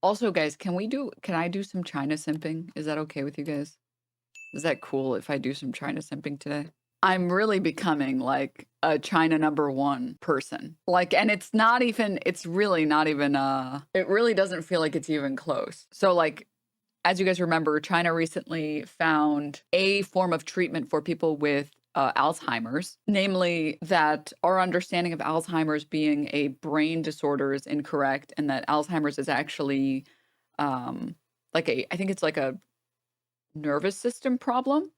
Also, guys, can I do some China simping? Is that okay with you guys? Is that cool if I do some China simping today? I'm really becoming like a China number one person. Like, and it's really not even, it really doesn't feel like it's even close. So, like, as you guys remember, China recently found a form of treatment for people with Alzheimer's, namely that our understanding of Alzheimer's being a brain disorder is incorrect, and that Alzheimer's is actually I think it's like a nervous system problem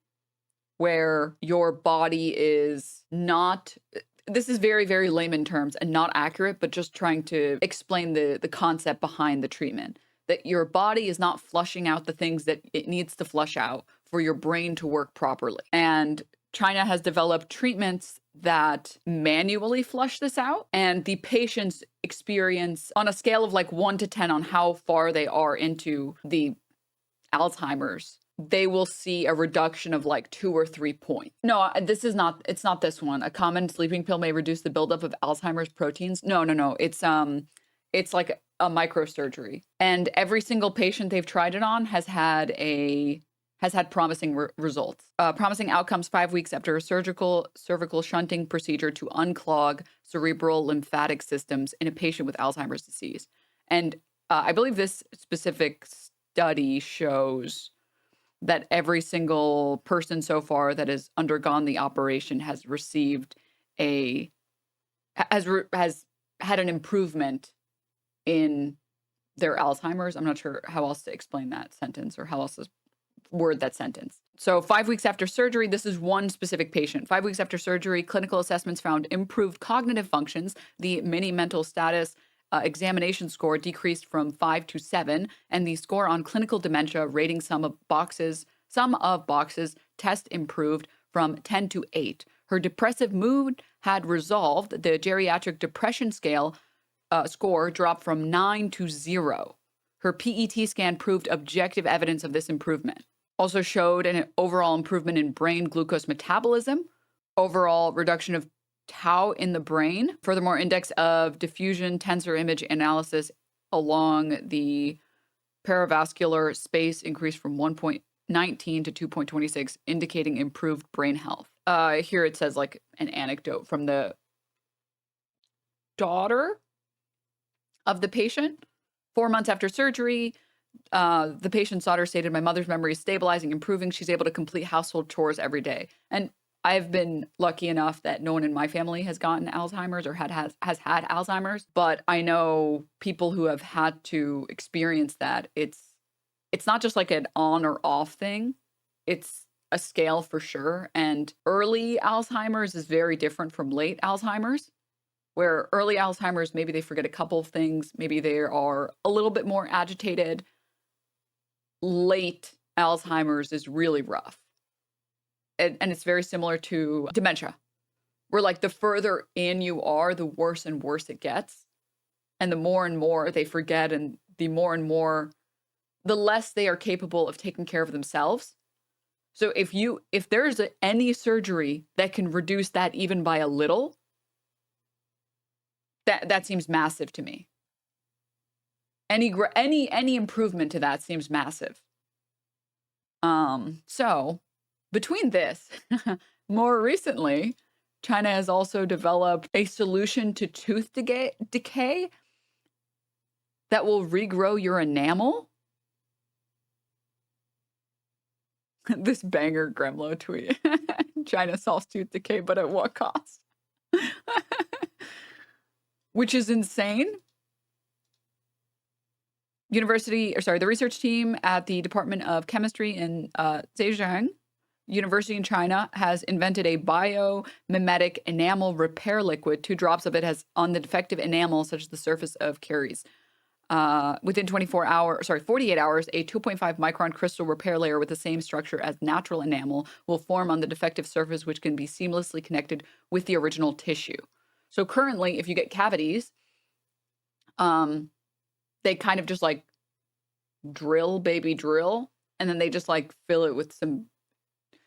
where your body is not. This is very, very layman terms and not accurate, but just trying to explain the concept behind the treatment. That your body is not flushing out the things that it needs to flush out for your brain to work properly. And China has developed treatments that manually flush this out, and the patients experience on a scale of like 1 to 10 on how far they are into the Alzheimer's, they will see a reduction of like 2 or 3 points. No, it's not this one. A common sleeping pill may reduce the buildup of Alzheimer's proteins. No, no, no. It's like a microsurgery. And every single patient they've tried it on has had promising results. Promising outcomes 5 weeks after a cervical shunting procedure to unclog cerebral lymphatic systems in a patient with Alzheimer's disease. And I believe this specific study shows that every single person so far that has undergone the operation has received has had an improvement in their Alzheimer's. I'm not sure how else to explain that sentence or how else to word that sentence. So 5 weeks after surgery, this is one specific patient. 5 weeks after surgery, clinical assessments found improved cognitive functions. The mini mental status examination score decreased from 5 to 7, and the score on clinical dementia rating sum of boxes test improved from 10 to 8. Her depressive mood had resolved. The geriatric depression scale score dropped from 9 to 0. Her PET scan proved objective evidence of this improvement. Also showed an overall improvement in brain glucose metabolism, overall reduction of tau in the brain. Furthermore, index of diffusion tensor image analysis along the perivascular space increased from 1.19 to 2.26, indicating improved brain health. Here it says like an anecdote from the daughter of the patient. 4 months after surgery, the patient's daughter stated, "My mother's memory is stabilizing, improving. She's able to complete household chores every day." And I've been lucky enough that no one in my family has gotten Alzheimer's or has had Alzheimer's, but I know people who have had to experience that. It's not just like an on or off thing. It's a scale for sure. And early Alzheimer's is very different from late Alzheimer's, where early Alzheimer's, maybe they forget a couple of things. Maybe they are a little bit more agitated. Late Alzheimer's is really rough. And it's very similar to dementia, where like the further in you are, the worse and worse it gets. And the more and more they forget, and the more and more, the less they are capable of taking care of themselves. So if there's any surgery that can reduce that even by a little, that seems massive to me. Any improvement to that seems massive. So between this, more recently, China has also developed a solution to tooth decay that will regrow your enamel. This banger Gremlo tweet. China solves tooth decay, but at what cost? Which is insane. The research team at the Department of Chemistry in Zhejiang University in China has invented a biomimetic enamel repair liquid. 2 drops of it has on the defective enamel, such as the surface of caries. Within 48 hours, a 2.5 micron crystal repair layer with the same structure as natural enamel will form on the defective surface, which can be seamlessly connected with the original tissue. So currently, if you get cavities, they kind of just like drill, and then they just like fill it with some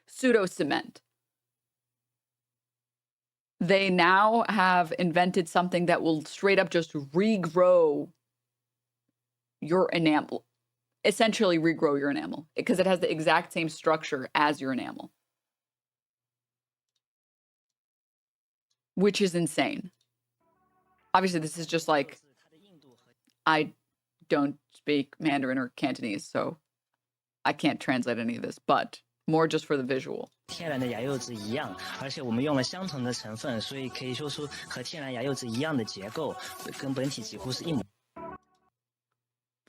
pseudo cement. They now have invented something that will straight up just regrow your enamel, essentially regrow your enamel because it has the exact same structure as your enamel, which is insane. Obviously, this is just like, I don't speak Mandarin or Cantonese, so I can't translate any of this, but more just for the visual. 天然的牙釉质一样，而且我们用了相同的成分，所以可以说出和天然牙釉质一样的结构，跟本体几乎是一模。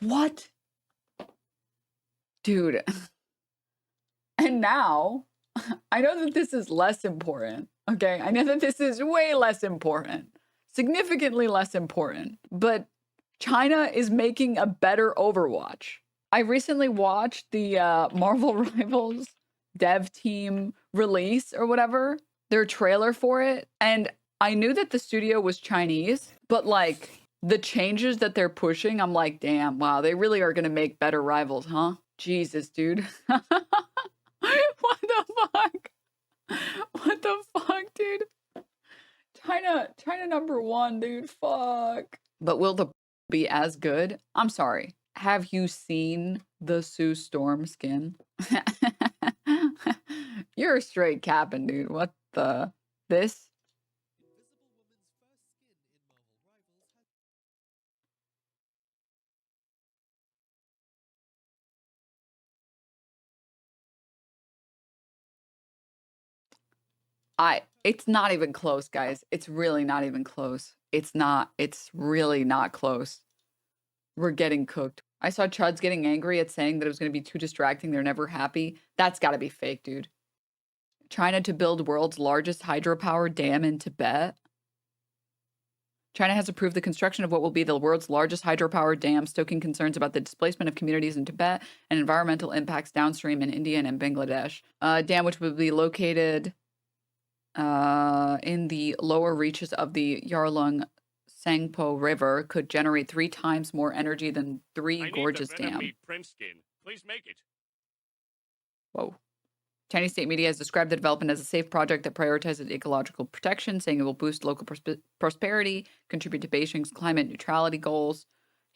What? Dude. And now, I know that this is less important, okay? I know that this is way less important, significantly less important, but China is making a better Overwatch. I recently watched the Marvel Rivals dev team release or whatever, their trailer for it, and I knew that the studio was Chinese, but like the changes that they're pushing, I'm like, damn, wow, they really are gonna make better Rivals, huh? Jesus, dude. What the fuck? What the fuck, dude? China #1, dude, fuck. But will the be as good? I'm sorry. Have you seen the Sue Storm skin? You're straight capping, dude. What the? This? It's not even close, guys. It's really not even close. It's not. It's really not close. We're getting cooked. I saw Chuds getting angry at saying that it was going to be too distracting. They're never happy. That's got to be fake, dude. China to build world's largest hydropower dam in Tibet. China has approved the construction of what will be the world's largest hydropower dam, stoking concerns about the displacement of communities in Tibet and environmental impacts downstream in India and in Bangladesh. A dam which would be located in the lower reaches of the Yarlung Sangpo River could generate 3 times more energy than Three Gorges Dam. Please make it. Whoa. Chinese state media has described the development as a safe project that prioritizes ecological protection, saying it will boost local prosperity, contribute to Beijing's climate neutrality goals.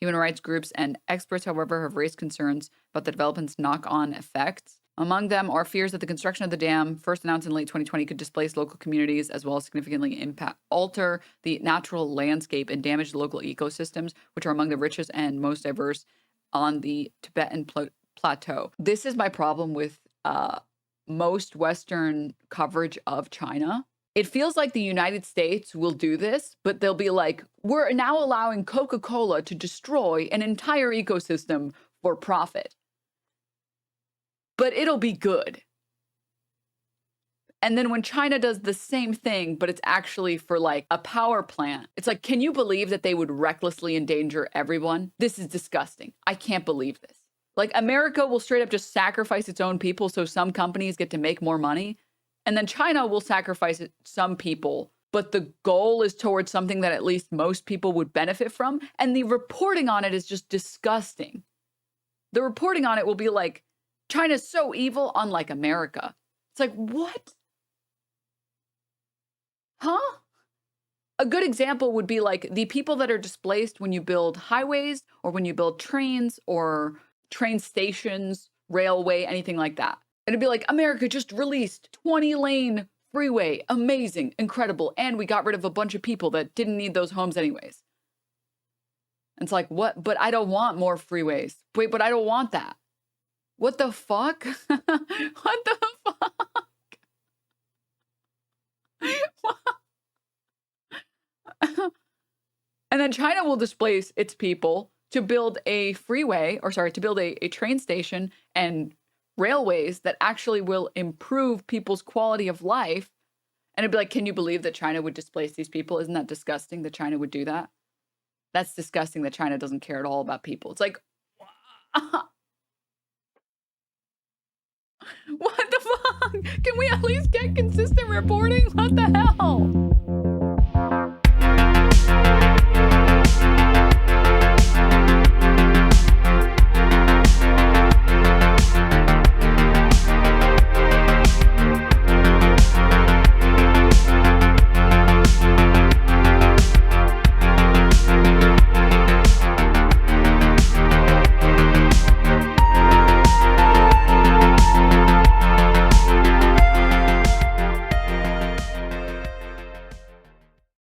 Human rights groups and experts, however, have raised concerns about the development's knock-on effects. Among them are fears that the construction of the dam, first announced in late 2020, could displace local communities as well as significantly alter the natural landscape and damage the local ecosystems, which are among the richest and most diverse on the Tibetan plateau. This is my problem with most Western coverage of China. It feels like the United States will do this, but they'll be like, we're now allowing Coca-Cola to destroy an entire ecosystem for profit. But it'll be good. And then when China does the same thing, but it's actually for like a power plant, it's like, can you believe that they would recklessly endanger everyone? This is disgusting. I can't believe this. Like, America will straight up just sacrifice its own people so some companies get to make more money. And then China will sacrifice some people, but the goal is towards something that at least most people would benefit from. And the reporting on it is just disgusting. The reporting on it will be like, China's so evil, unlike America. It's like, what? Huh? A good example would be like the people that are displaced when you build highways or when you build trains or train stations, railway, anything like that. It'd be like, America just released 20-lane freeway. Amazing, incredible. And we got rid of a bunch of people that didn't need those homes anyways. It's like, what? But I don't want more freeways. Wait, but I don't want that. What the fuck? What the fuck? And then China will displace its people to build a freeway, or sorry, to build a train station and railways that actually will improve people's quality of life. And it'd be like, can you believe that China would displace these people? Isn't that disgusting that China would do that? That's disgusting that China doesn't care at all about people. It's like, what the fuck? Can we at least get consistent reporting? What the hell?